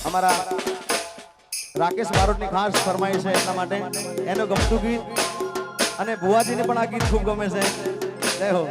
અમારા રાકેશ બારોટની ખાસ ફરમાઈ છે એટલા માટે એનો ગમતું ગીત અને ભુવાજીને પણ આ ગીત ખૂબ ગમે છે જય હો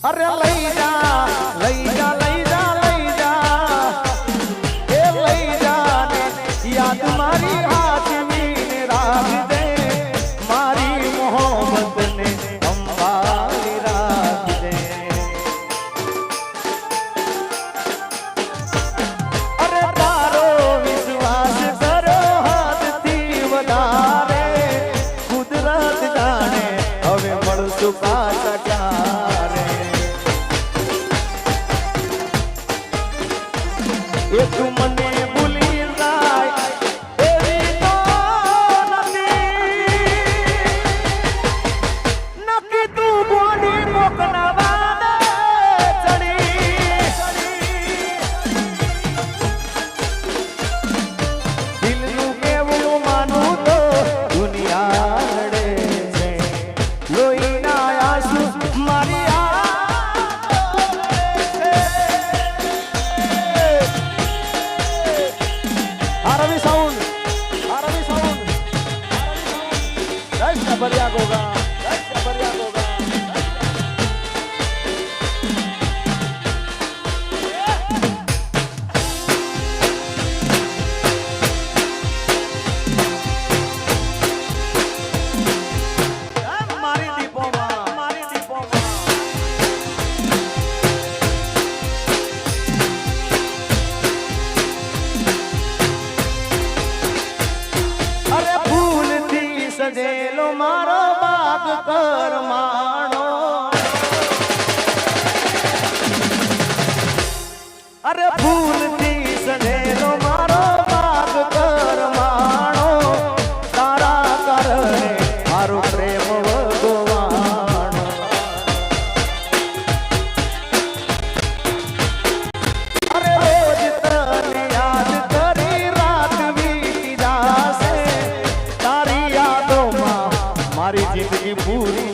अरे लई जा लई जा लई जा लई जा ए लई जा ने याद मारी हाथ में राख दे मारी मोहब्बत ने संभाली राख दे अरे तारो विश्वास करो हाथ थी वधारे कुदरत जाने हवे मळसु पाछा क्यारे ये तू मने भूली जाय एवी तो नकी तू बोली मोकना वादे चढ़ी दिल नु केवू मानू तो दुनिया लड़े छे लोई ना आंसू मारी बढ़िया होगा बढ़िया होगा मारी दीपो अरे फूल थी सजेलो मारो बाग कर मानो अरे फूल थी सजेलो मारो बाग कर मानो तारा करे मारो प्रेम भगवानो अरे रोज तने याद करी रात बीती जासे तारी यादों मारी जिंदगी पूरी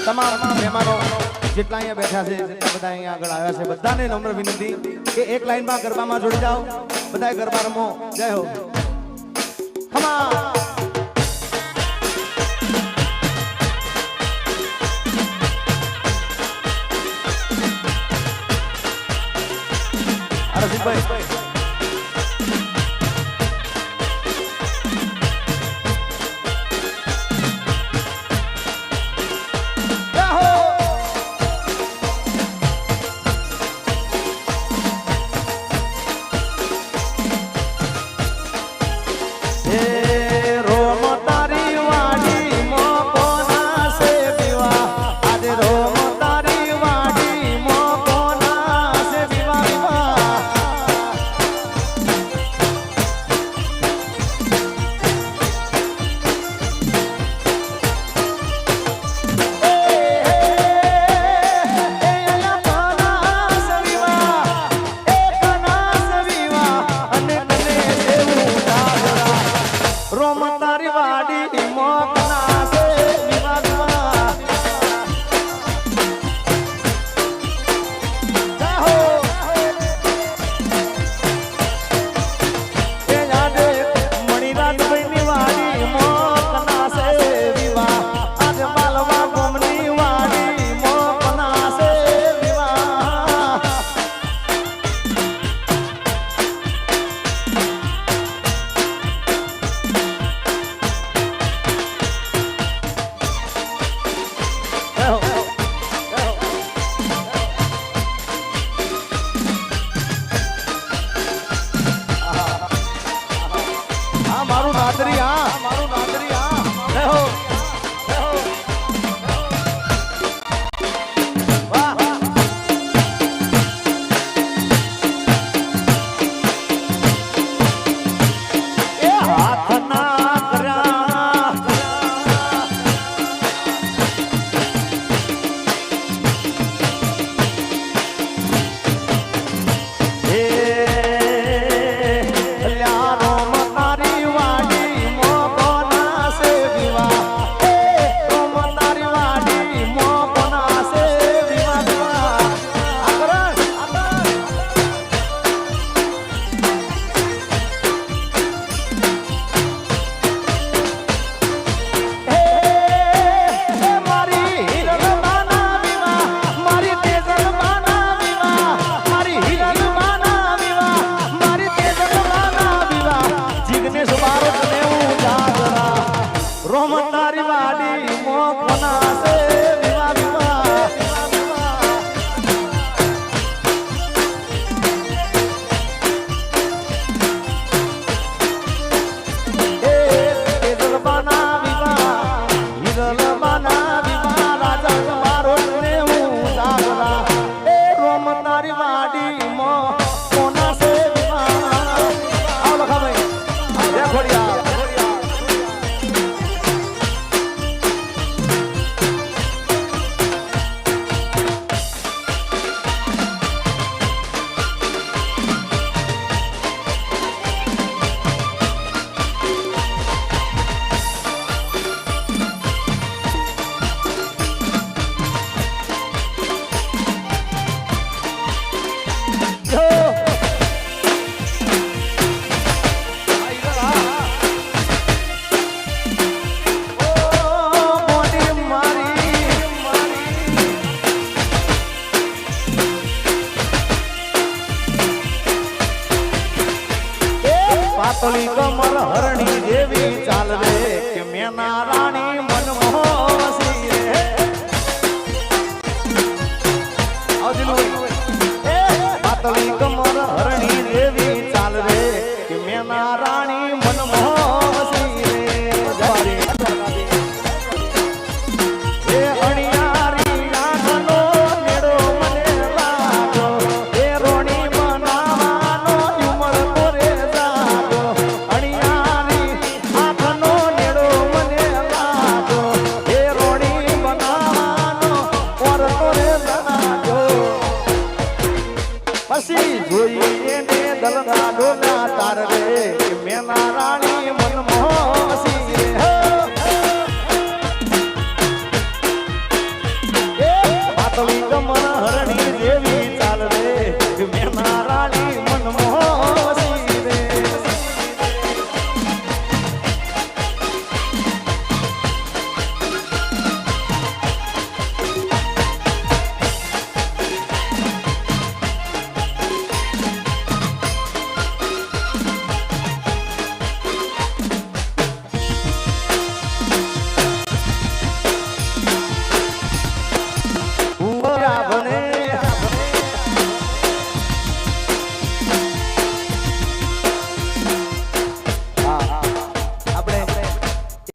તમામ મહેમાનો જેટલા અહીંયા બેઠા છે જેટલા બધા અહીંયા આગળ આવ્યા છે બધાને નમ્ર વિનંતી કે એક લાઈનમાં ગરબામાં જોડી જાઓ બધાએ ગરબા રમો જય હો ખમા રસિકભાઈ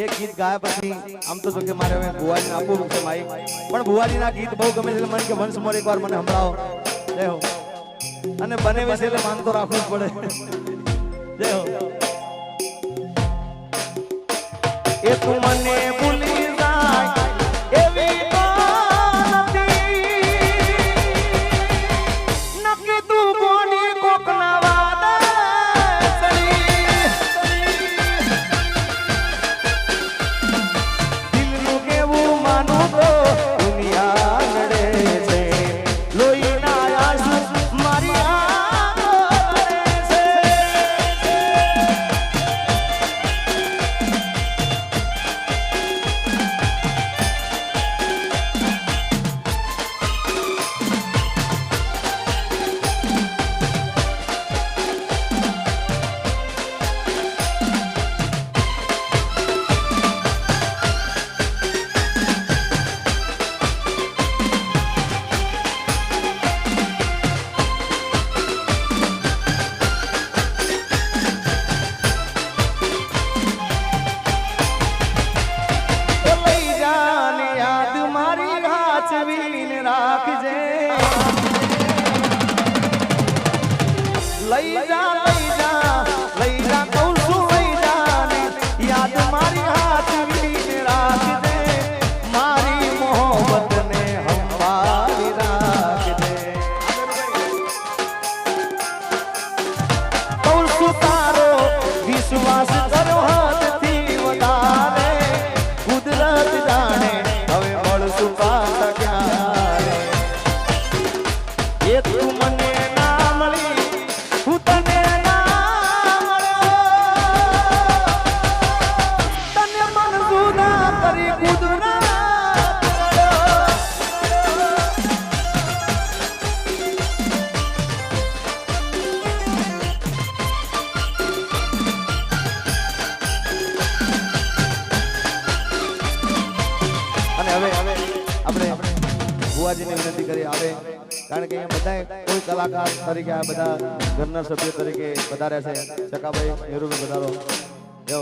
એક ગીત ગાયા પછી આમ તો જો કે મારે હવે ભુવાજીને આપવું છે માઈક, પણ ભુવાજીના ગીત બહુ ગમે છે મને કે વંશ મોર એકવાર મને સંભળાવો. જય હો. અને બને વિશે એટલે માન તો રાખવું જ પડે. જય હો. એ તું મને ભૂલી જાય એવી તો નથી, નક્કી તું કોની કોકના વાદે ચડી. દિલનું કેવું માનું તો દુનિયા નડે છે, લોહીના આંસુ મારી આંખો રડે છે. રાખજે લઈ જા લઈ જા લઈ જા કહું છું લઈ જા ને યાદ મારી હાથવીને રાખજે, મારી મોહબ્બતને સંભાળી રાખજે. કહું છું તારો વિશ્વાસ કરો હદથી વધારે, કુદરત જાણે હવે મળશું પાછા ક્યારે. એ તું મને ના મળી હું તને ના મળ્યો, તને મન જુદા કરી કુદરત અને હવે આપણે ભુવાજીને વિનંતી કરી આવે, કારણ કે અહીંયા બધા કોઈ કલાકાર તરીકે આ બધા ઘરના સભ્યો તરીકે વધારે છે. ચકાભાઈ નેહરુભાઈ વધારો. જો